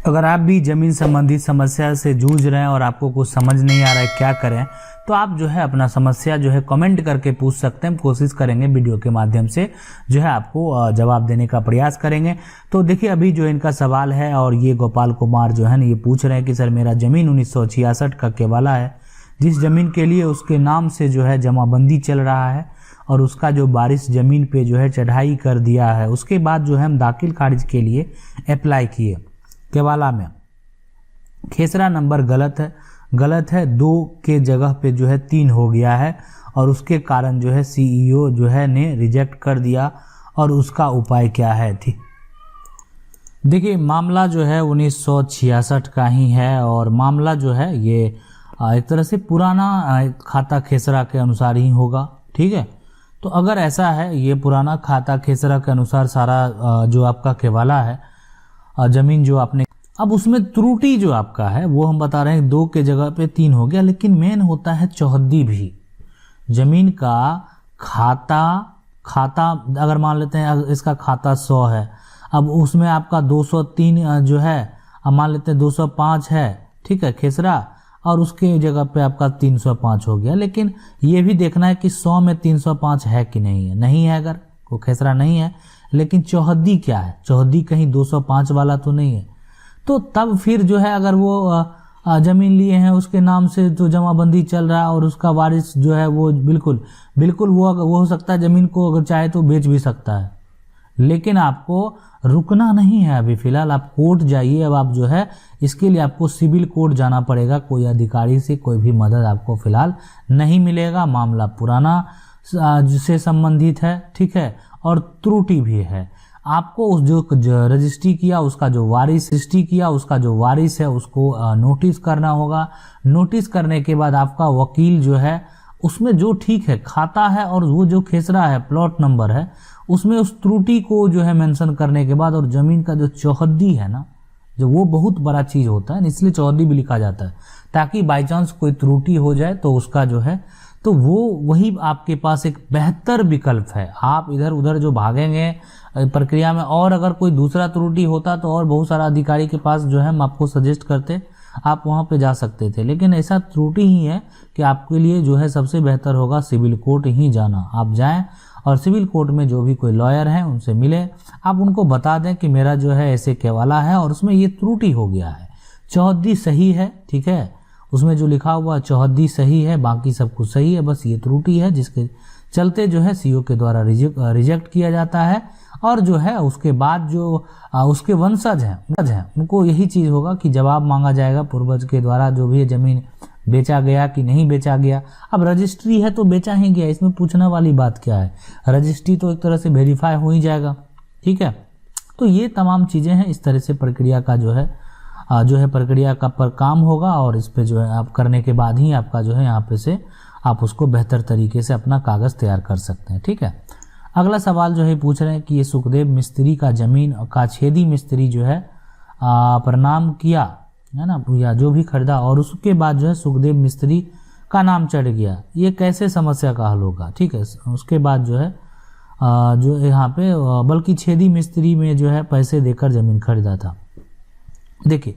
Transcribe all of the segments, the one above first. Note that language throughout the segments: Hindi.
अगर आप भी ज़मीन संबंधित समस्या से जूझ रहे हैं और आपको कुछ समझ नहीं आ रहा है क्या करें, तो आप जो है अपना समस्या जो है कमेंट करके पूछ सकते हैं। हम कोशिश करेंगे वीडियो के माध्यम से जो है आपको जवाब देने का प्रयास करेंगे। तो देखिए अभी जो इनका सवाल है, और ये गोपाल कुमार जो है ना ये पूछ रहे हैं कि सर मेरा ज़मीन 1966 का केवाला है, जिस ज़मीन के लिए उसके नाम से जो है जमाबंदी चल रहा है और उसका जो बारिश ज़मीन पे जो है चढ़ाई कर दिया है, उसके बाद जो है हम दाखिल खारिज के लिए अप्लाई किए केवाला में। खेसरा नंबर गलत है 2 के जगह पे जो है 3 हो गया है और उसके कारण जो है CEO जो है ने रिजेक्ट कर दिया, और उसका उपाय क्या है। ठीक, देखिए मामला जो है 1966 का ही है और मामला जो है ये एक तरह से पुराना खाता खेसरा के अनुसार ही होगा। ठीक है, तो अगर ऐसा है, ये पुराना खाता खेसरा के अनुसार सारा जो आपका केवाला है ज़मीन जो आपने, अब उसमें त्रुटि जो आपका है वो हम बता रहे हैं 2 के जगह पे 3 हो गया, लेकिन मेन होता है चौहद्दी भी। ज़मीन का खाता अगर मान लेते हैं इसका खाता 100 है, अब उसमें आपका 203 जो है, अब मान लेते हैं 205 है, ठीक है खेसरा, और उसके जगह पे आपका 305 हो गया। लेकिन ये भी देखना है कि 100 में 305 है कि नहीं है। नहीं है, अगर वो खेसरा नहीं है, लेकिन चौहद्दी क्या है, चौहद्दी कहीं 205 वाला तो नहीं है, तो तब फिर जो है अगर वो ज़मीन लिए हैं उसके नाम से तो जमाबंदी चल रहा है और उसका वारिस जो है वो बिल्कुल वो हो सकता है ज़मीन को अगर चाहे तो बेच भी सकता है। लेकिन आपको रुकना नहीं है अभी फ़िलहाल, आप कोर्ट जाइए। अब आप जो है इसके लिए आपको सिविल कोर्ट जाना पड़ेगा, कोई अधिकारी से कोई भी मदद आपको फ़िलहाल नहीं मिलेगा। मामला पुराना से संबंधित है, ठीक है, और त्रुटि भी है। आपको उस जो रजिस्ट्री किया उसका जो वारिस है उसको नोटिस करना होगा। नोटिस करने के बाद आपका वकील जो है उसमें जो ठीक है खाता है और वो जो खेसरा है प्लॉट नंबर है उसमें उस त्रुटि को जो है मेंशन करने के बाद, और ज़मीन का जो चौहद्दी है ना, जो वो बहुत बड़ा चीज़ होता है, इसलिए चौहद्दी भी लिखा जाता है, ताकि बाई चांस कोई त्रुटि हो जाए तो उसका जो है तो वो वही आपके पास एक बेहतर विकल्प है। आप इधर उधर जो भागेंगे प्रक्रिया में, और अगर कोई दूसरा त्रुटि होता तो और बहुत सारा अधिकारी के पास जो है हम आपको सजेस्ट करते, आप वहाँ पे जा सकते थे। लेकिन ऐसा त्रुटि ही है कि आपके लिए जो है सबसे बेहतर होगा सिविल कोर्ट ही जाना। आप जाएं और सिविल कोर्ट में जो भी कोई लॉयर हैं उनसे मिले, आप उनको बता दें कि मेरा जो है ऐसे केवाला है और उसमें ये त्रुटि हो गया है, चौहद्दी सही है, ठीक है, उसमें जो लिखा हुआ चौहद्दी सही है, बाकी सब कुछ सही है, बस ये त्रुटि है जिसके चलते जो है CO के द्वारा रिजेक्ट किया जाता है। और जो है उसके बाद जो उसके वंशज हैं उनको यही चीज़ होगा कि जवाब मांगा जाएगा पूर्वज के द्वारा, जो भी ज़मीन बेचा गया कि नहीं बेचा गया। अब रजिस्ट्री है तो बेचा ही गया, इसमें पूछने वाली बात क्या है, रजिस्ट्री तो एक तरह से वेरीफाई हो ही जाएगा। ठीक है, तो ये तमाम चीज़ें हैं, इस तरह से प्रक्रिया का जो है प्रक्रिया का पर काम होगा, और इस पे जो है आप करने के बाद ही आपका जो है यहाँ पे से आप उसको बेहतर तरीके से अपना कागज़ तैयार कर सकते हैं। ठीक है, अगला सवाल जो है पूछ रहे हैं कि ये सुखदेव मिस्त्री का ज़मीन का छेदी मिस्त्री जो है प्रणाम किया है ना, या जो भी खरीदा, और उसके बाद जो है सुखदेव मिस्त्री का नाम चढ़ गया, ये कैसे समस्या का हल होगा। ठीक है, उसके बाद जो है जो यहाँ पे बल्कि छेदी मिस्त्री में जो है पैसे देकर ज़मीन खरीदा था। देखिए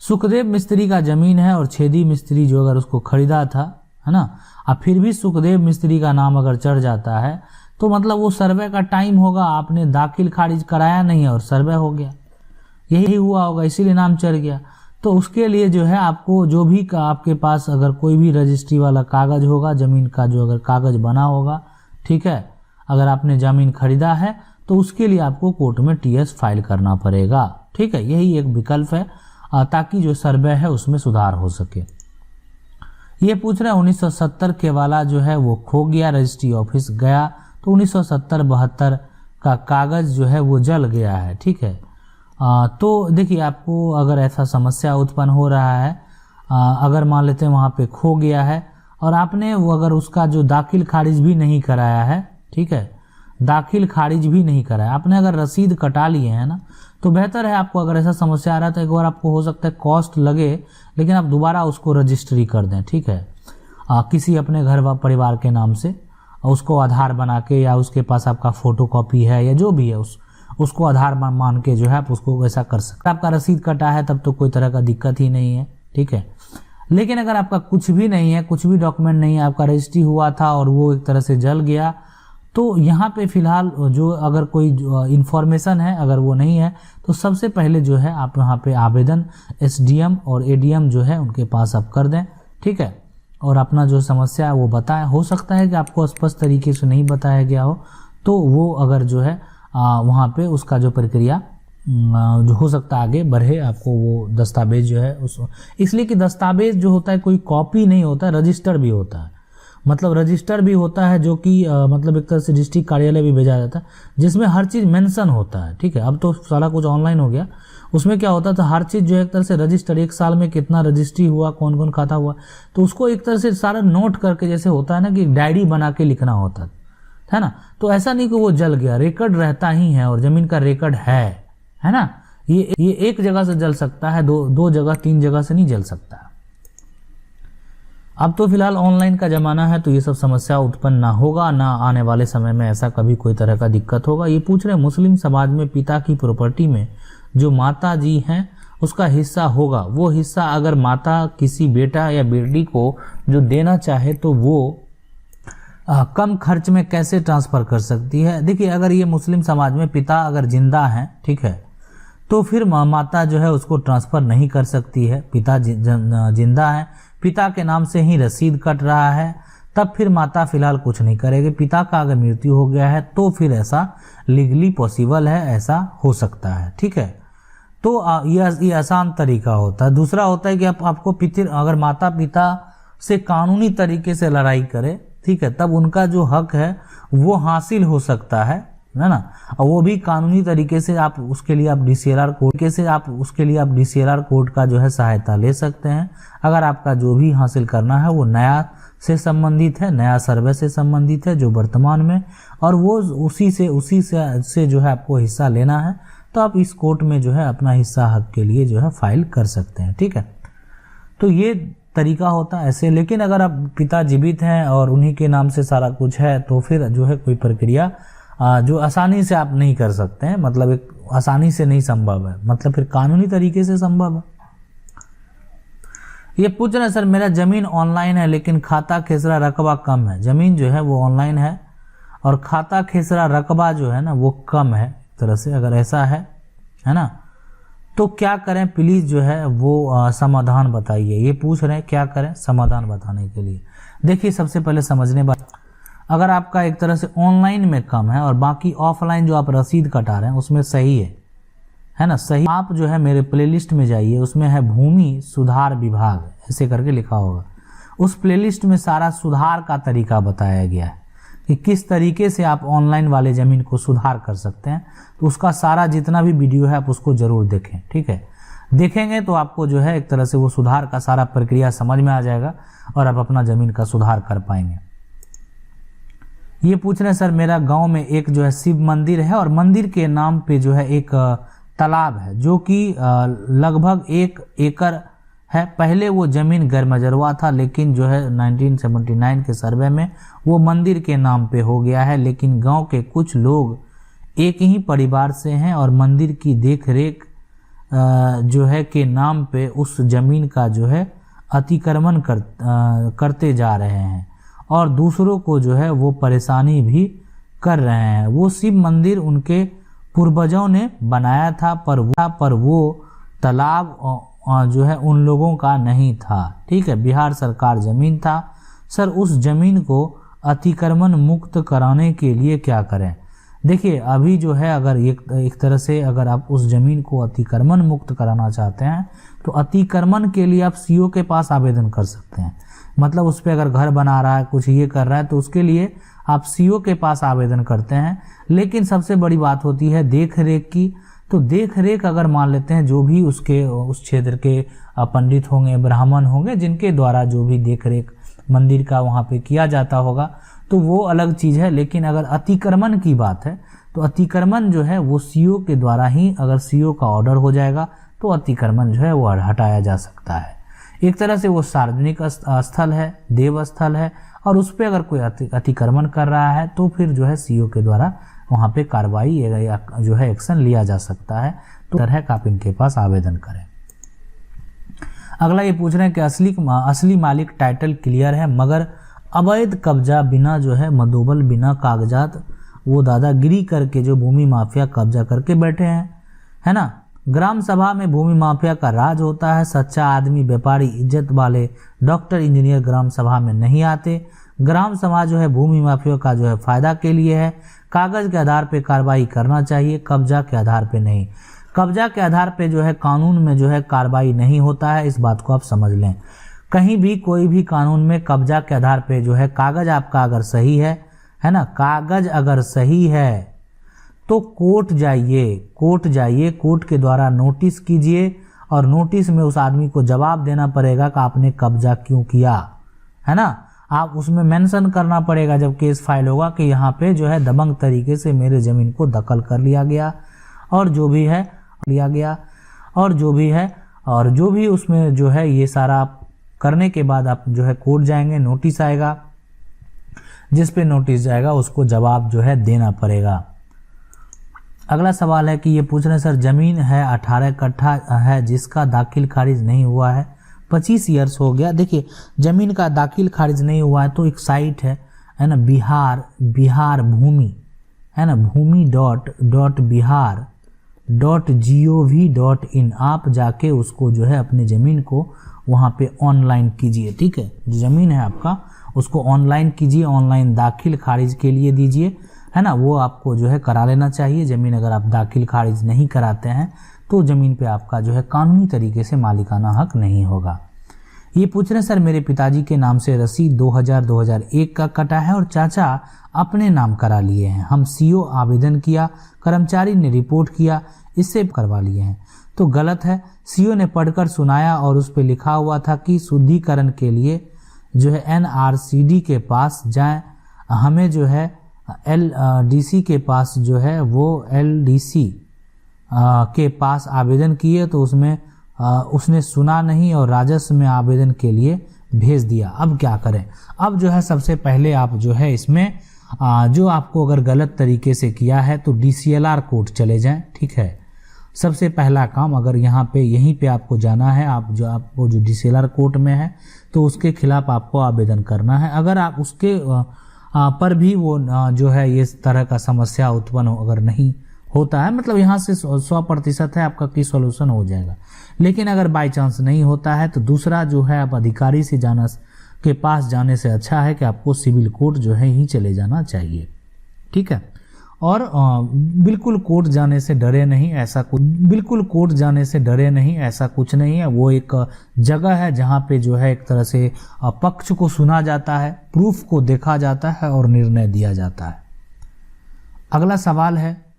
सुखदेव मिस्त्री का ज़मीन है और छेदी मिस्त्री जो अगर उसको खरीदा था, है ना, अब फिर भी सुखदेव मिस्त्री का नाम अगर चढ़ जाता है तो मतलब वो सर्वे का टाइम होगा, आपने दाखिल खारिज कराया नहीं है और सर्वे हो गया, यही हुआ होगा, इसीलिए नाम चढ़ गया। तो उसके लिए जो है आपको जो भी आपके पास अगर कोई भी रजिस्ट्री वाला कागज़ होगा, ज़मीन का जो अगर कागज़ बना होगा, ठीक है, अगर आपने ज़मीन खरीदा है तो उसके लिए आपको कोर्ट में TS फाइल करना पड़ेगा। ठीक है, यही एक विकल्प है ताकि जो सर्वे है उसमें सुधार हो सके। ये पूछ रहे हैं 1970 के वाला जो है वो खो गया, रजिस्ट्री ऑफिस गया तो 1970-72 का कागज़ जो है वो जल गया है। ठीक है, तो देखिए आपको अगर ऐसा समस्या उत्पन्न हो रहा है, अगर मान लेते हैं वहाँ पे खो गया है और आपने वो अगर उसका जो दाखिल खारिज भी नहीं कराया है, ठीक है, दाखिल खारिज भी नहीं कराया, आपने अगर रसीद कटा लिए हैं ना, तो बेहतर है आपको, अगर ऐसा समस्या आ रहा है तो एक बार आपको हो सकता है कॉस्ट लगे, लेकिन आप दोबारा उसको रजिस्ट्री कर दें। ठीक है, किसी अपने घर व परिवार के नाम से उसको आधार बना के, या उसके पास आपका फ़ोटोकॉपी है या जो भी है उसको आधार मान के जो है आप उसको वैसा कर सकते हैं। आपका रसीद कटा है तब तो कोई तरह का दिक्कत ही नहीं है, ठीक है। लेकिन अगर आपका कुछ भी नहीं है, कुछ भी डॉक्यूमेंट नहीं है, आपका रजिस्ट्री हुआ था और वो एक तरह से जल गया, तो यहाँ पे फिलहाल जो अगर कोई इन्फॉर्मेशन है अगर वो नहीं है तो सबसे पहले जो है आप यहाँ पे आवेदन एसडीएम और एडीएम जो है उनके पास आप कर दें, ठीक है। और अपना जो समस्या है वो बताएं। हो सकता है कि आपको स्पष्ट तरीके से नहीं बताया गया हो, तो वो अगर जो है वहाँ पे उसका जो प्रक्रिया जो हो सकता है आगे बढ़े, आपको वो दस्तावेज जो है उस, इसलिए कि दस्तावेज जो होता है कोई कॉपी नहीं होता है, रजिस्टर भी होता है। मतलब रजिस्टर भी होता है जो कि मतलब एक तरह से डिस्ट्रिक्ट कार्यालय भी भेजा जाता है, जिसमें हर चीज़ मेंशन होता है, ठीक है। अब तो सारा कुछ ऑनलाइन हो गया, उसमें क्या होता था हर चीज़ जो एक तरह से रजिस्टर, एक साल में कितना रजिस्ट्री हुआ, कौन कौन खाता हुआ, तो उसको एक तरह से सारा नोट करके, जैसे होता है ना कि डायरी बना के लिखना होता है ना। तो ऐसा नहीं कि वो जल गया, रिकॉर्ड रहता ही है और ज़मीन का रिकॉर्ड है ना। ये एक जगह से जल सकता है, दो जगह 3 जगह से नहीं जल सकता। अब तो फिलहाल ऑनलाइन का ज़माना है, तो ये सब समस्या उत्पन्न ना होगा, ना आने वाले समय में ऐसा कभी कोई तरह का दिक्कत होगा। ये पूछ रहे मुस्लिम समाज में पिता की प्रॉपर्टी में जो माता जी हैं उसका हिस्सा होगा, वो हिस्सा अगर माता किसी बेटा या बेटी को जो देना चाहे तो वो कम खर्च में कैसे ट्रांसफ़र कर सकती है। देखिए, अगर ये मुस्लिम समाज में पिता अगर जिंदा हैं, ठीक है, तो फिर माता जो है उसको ट्रांसफ़र नहीं कर सकती है। पिता जिंदा है, पिता के नाम से ही रसीद कट रहा है, तब फिर माता फिलहाल कुछ नहीं करेगी। पिता का अगर मृत्यु हो गया है तो फिर ऐसा लीगली पॉसिबल है, ऐसा हो सकता है, ठीक है। तो ये आसान तरीका होता है। दूसरा होता है कि आपको अगर माता पिता से कानूनी तरीके से लड़ाई करे, ठीक है, तब उनका जो हक है वो हासिल हो सकता है ना। और वो भी कानूनी तरीके से आप उसके लिए आप डीसीएलआर कोर्ट का जो है सहायता ले सकते हैं। अगर आपका जो भी हासिल करना है वो नया से संबंधित है, नया सर्वे से संबंधित है जो वर्तमान में, और वो उसी से जो है आपको हिस्सा लेना है, तो आप इस कोर्ट में जो है अपना हिस्सा हक के लिए जो है फाइल कर सकते हैं, ठीक है। तो ये तरीका होता है ऐसे। लेकिन अगर आप पिता जीवित हैं और उन्हीं के नाम से सारा कुछ है, तो फिर जो है कोई प्रक्रिया जो आसानी से आप नहीं कर सकते हैं, मतलब एक आसानी से नहीं संभव है, मतलब फिर कानूनी तरीके से संभव है। ये पूछ रहे हैं सर, मेरा जमीन ऑनलाइन है लेकिन खाता खेसरा रकबा कम है। जमीन जो है वो ऑनलाइन है और खाता खेसरा रकबा जो है ना वो कम है, एक तरह से अगर ऐसा है ना, तो क्या करें प्लीज़ जो है वो समाधान बताइए। ये पूछ रहे हैं क्या करें समाधान बताने के लिए। देखिए, सबसे पहले समझने बात, अगर आपका एक तरह से ऑनलाइन में कम है और बाकी ऑफलाइन जो आप रसीद कटा रहे हैं उसमें सही है ना, सही, आप जो है मेरे प्लेलिस्ट में जाइए, उसमें है भूमि सुधार विभाग, ऐसे करके लिखा होगा। उस प्लेलिस्ट में सारा सुधार का तरीका बताया गया है कि किस तरीके से आप ऑनलाइन वाले ज़मीन को सुधार कर सकते हैं। तो उसका सारा जितना भी वीडियो है आप उसको ज़रूर देखें, ठीक है। देखेंगे तो आपको जो है एक तरह से वो सुधार का सारा प्रक्रिया समझ में आ जाएगा और आप अपना ज़मीन का सुधार कर पाएंगे। ये पूछ रहे हैं सर, मेरा गांव में एक जो है शिव मंदिर है और मंदिर के नाम पे जो है एक तालाब है जो कि लगभग 1 एकड़ है। पहले वो ज़मीन गैरमजरूआ था, लेकिन जो है 1979 के सर्वे में वो मंदिर के नाम पे हो गया है। लेकिन गांव के कुछ लोग एक ही परिवार से हैं और मंदिर की देखरेख जो है के नाम पे उस ज़मीन का जो है अतिक्रमण करते जा रहे हैं और दूसरों को जो है वो परेशानी भी कर रहे हैं। वो शिव मंदिर उनके पूर्वजों ने बनाया था, पर वो तालाब जो है उन लोगों का नहीं था, ठीक है, बिहार सरकार ज़मीन था। सर, उस ज़मीन को अतिक्रमण मुक्त कराने के लिए क्या करें? देखिए, अभी जो है अगर एक तरह से अगर आप उस ज़मीन को अतिक्रमण मुक्त कराना चाहते हैं तो अतिक्रमण के लिए आप सीओ के पास आवेदन कर सकते हैं। मतलब उस पर अगर घर बना रहा है, कुछ ये कर रहा है, तो उसके लिए आप सीओ के पास आवेदन करते हैं। लेकिन सबसे बड़ी बात होती है देख रेख की। तो देख रेख अगर मान लेते हैं जो भी उस क्षेत्र के पंडित होंगे, ब्राह्मण होंगे, जिनके द्वारा जो भी देख रेख मंदिर का वहाँ पे किया जाता होगा, तो वो अलग चीज़ है। लेकिन अगर अतिक्रमण की बात है तो अतिक्रमण जो है वो सीओ के द्वारा ही, अगर सीओ का ऑर्डर हो जाएगा तो अतिक्रमण जो है वो हटाया जा सकता है। एक तरह से वो सार्वजनिक स्थल है, देव स्थल है, और उस पर अगर कोई अतिक्रमण कर रहा है तो फिर जो है सीओ के द्वारा वहाँ पे कार्रवाई जो है एक्शन लिया जा सकता है। तो तरह का आप इनके पास आवेदन करें। अगला ये पूछ रहे हैं कि असली मालिक टाइटल क्लियर है मगर अवैध कब्जा बिना जो है मदोबल बिना कागजात वो दादागिरी करके जो भूमि माफिया कब्जा करके बैठे हैं, है ना। ग्राम सभा में भूमि माफिया का राज होता है। सच्चा आदमी, व्यापारी, इज्जत वाले, डॉक्टर, इंजीनियर ग्राम सभा में नहीं आते। ग्राम सभा जो है भूमि माफिया का जो है फायदा के लिए है। कागज के आधार पे कार्रवाई करना चाहिए, कब्जा के आधार पे नहीं। कब्जा के आधार पे जो है कानून में जो है कार्रवाई नहीं होता है, इस बात को आप समझ लें। कहीं भी कोई भी कानून में कब्जा के आधार पे जो है कागज आपका अगर सही है ना, कागज अगर सही है तो कोर्ट जाइए, कोर्ट के द्वारा नोटिस कीजिए और नोटिस में उस आदमी को जवाब देना पड़ेगा कि आपने कब्जा क्यों किया, है ना। आप उसमें मेंशन करना पड़ेगा जब केस फाइल होगा कि यहाँ पे जो है दबंग तरीके से मेरे ज़मीन को दखल कर लिया गया और जो भी है और जो भी उसमें जो है ये सारा आप करने के बाद आप जो है कोर्ट जाएंगे, नोटिस आएगा, जिस पे नोटिस जाएगा उसको जवाब जो है देना पड़ेगा। अगला सवाल है कि ये पूछ रहे हैं सर, जमीन है 18 कट्ठा है जिसका दाखिल खारिज नहीं हुआ है, 25 ईयर्स हो गया। देखिए जमीन का दाखिल खारिज नहीं हुआ है तो एक साइट है ना, बिहार भूमि, है ना, bihar.bihar.gov.in। आप जाके उसको जो है अपनी ज़मीन को वहाँ पे ऑनलाइन कीजिए, ठीक है। जो ज़मीन है आपका उसको ऑनलाइन कीजिए, ऑनलाइन दाखिल खारिज के लिए दीजिए, है ना। वो आपको जो है करा लेना चाहिए। ज़मीन अगर आप दाखिल खारिज नहीं कराते हैं तो ज़मीन पे आपका जो है कानूनी तरीके से मालिकाना हक नहीं होगा। ये पूछ रहे हैं सर, मेरे पिताजी के नाम से रसीद 2001 का कटा है और चाचा अपने नाम करा लिए हैं। हम सीओ आवेदन किया, कर्मचारी ने रिपोर्ट किया, इससे करवा लिए हैं तो गलत है। सीओ ने पढ़कर सुनाया और उस पर लिखा हुआ था कि शुद्धिकरण के लिए जो है NRCD के पास जाएं। हमें जो है LDC के पास जो है वो LDC के पास आवेदन किए तो उसमें उसने सुना नहीं और राजस्व में आवेदन के लिए भेज दिया। अब क्या करें? अब जो है सबसे पहले आप जो है इसमें जो आपको अगर गलत तरीके से किया है तो DCLR कोर्ट चले जाएं, ठीक है। सबसे पहला काम अगर यहीं पे आपको जाना है, आपको जो DCLR कोर्ट में है तो उसके खिलाफ आपको आवेदन करना है। अगर आप उसके पर भी वो जो है ये तरह का समस्या उत्पन्न अगर नहीं होता है, मतलब यहाँ से 100% है आपका की सॉल्यूशन हो जाएगा। लेकिन अगर बाय चांस नहीं होता है तो दूसरा जो है आप अधिकारी से के पास जाने से अच्छा है कि आपको सिविल कोर्ट जो है ही चले जाना चाहिए, ठीक है। और बिल्कुल कोर्ट जाने से डरे नहीं, ऐसा कुछ नहीं है। वो एक जगह है जहाँ पे जो है एक तरह से पक्ष को सुना जाता है, प्रूफ को देखा जाता है और निर्णय दिया जाता है। अगला सवाल है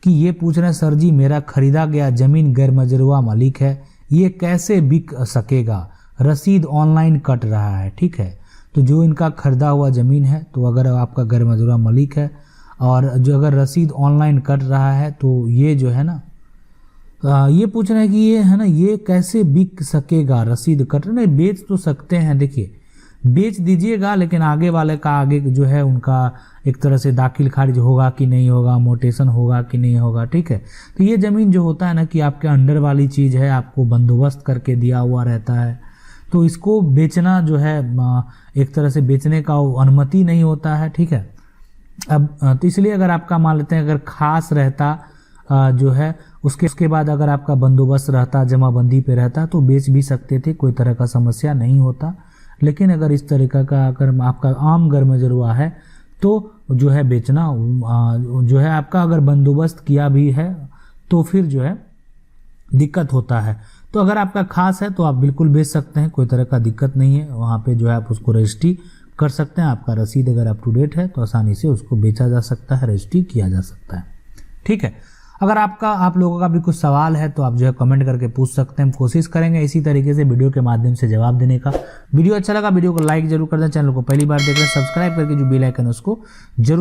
कि ये पूछ रहे हैं सर जी, मेरा खरीदा गया जमीन गैर मजरूआ मालिक है, ये कैसे बिक सकेगा? रसीद ऑनलाइन कट रहा है, ठीक है। तो जो इनका खरीदा हुआ ज़मीन है तो अगर आपका गैर मजरूआ मालिक है और जो अगर रसीद ऑनलाइन कट रहा है तो ये जो है ना ये पूछ रहे हैं कि ये है ना, ये कैसे बिक सकेगा? रसीद कट नहीं, बेच तो सकते हैं, देखिए बेच दीजिएगा, लेकिन आगे वाले का आगे जो है उनका एक तरह से दाखिल खारिज होगा कि नहीं होगा, मोटेशन होगा कि नहीं होगा, ठीक है। तो ये ज़मीन जो होता है ना कि आपके अंडर वाली चीज़ है, आपको बंदोबस्त करके दिया हुआ रहता है, तो इसको बेचना जो है एक तरह से बेचने का अनुमति नहीं होता है, ठीक है। अब तो इसलिए अगर आपका मान लेते हैं अगर खास रहता जो है उसके बाद अगर आपका बंदोबस्त रहता, जमाबंदी पे रहता तो बेच भी सकते थे, कोई तरह का समस्या नहीं होता। लेकिन अगर इस तरीका का अगर आपका आम गैर मजरूआ है तो जो है बेचना जो है आपका अगर बंदोबस्त किया भी है तो फिर जो है दिक्कत होता है। तो अगर आपका खास है तो आप बिल्कुल बेच सकते हैं, कोई तरह का दिक्कत नहीं है। वहाँ पे जो है आप उसको रजिस्ट्री कर सकते हैं। आपका रसीद अगर अप टू डेट है तो आसानी से उसको बेचा जा सकता है, रजिस्ट्री किया जा सकता है, ठीक है। अगर आप लोगों का भी कुछ सवाल है तो आप जो है कमेंट करके पूछ सकते हैं। हम कोशिश करेंगे इसी तरीके से वीडियो के माध्यम से जवाब देने का। वीडियो अच्छा लगा वीडियो को लाइक जरूर कर दें, चैनल को पहली बार देख रहे हैं सब्सक्राइब करके जो बेल आइकन है उसको जरूर